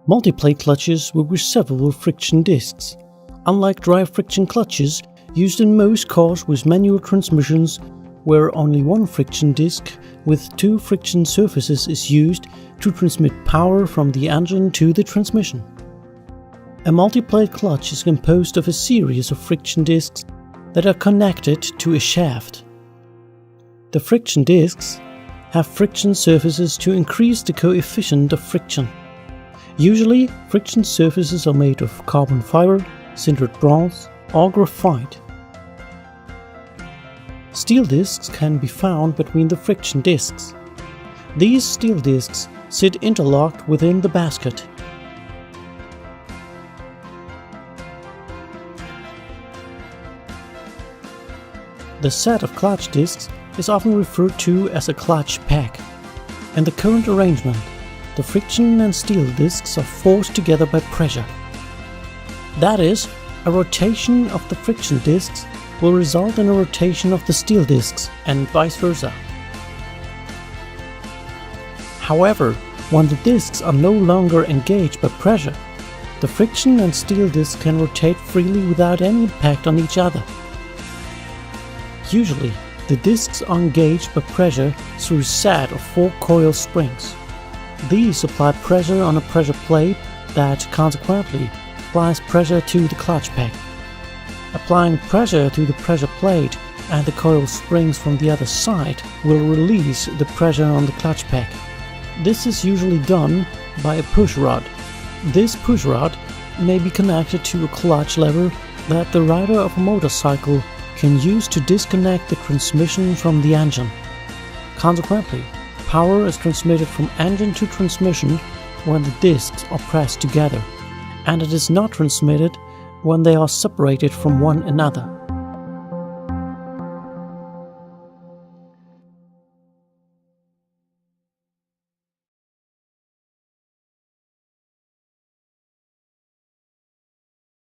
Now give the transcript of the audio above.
Multiplate clutches were with several friction disks. Unlike dry friction clutches used in most cars with manual transmissions, where only one friction disc with two friction surfaces is used to transmit power from the engine to the transmission. A multiplate clutch is composed of a series of friction discs that are connected to a shaft. The friction discs have friction surfaces to increase the coefficient of friction. Usually, friction surfaces are made of carbon fiber, sintered bronze, or graphite. Steel discs can be found between the friction discs. These steel discs sit interlocked within the basket. The set of clutch discs is often referred to as a clutch pack. In the current arrangement, the friction and steel discs are forced together by pressure. That is, a rotation of the friction discs will result in a rotation of the steel discs, and vice versa. However, when the discs are no longer engaged by pressure, the friction and steel discs can rotate freely without any impact on each other. Usually, the discs are engaged by pressure through a set of 4 coil springs. These apply pressure on a pressure plate that, consequently, applies pressure to the clutch pack. Applying pressure to the pressure plate and the coil springs from the other side will release the pressure on the clutch pack. This is usually done by a push rod. This push rod may be connected to a clutch lever that the rider of a motorcycle can use to disconnect the transmission from the engine. Consequently, power is transmitted from engine to transmission when the discs are pressed together, and it is not transmitted when they are separated from one another.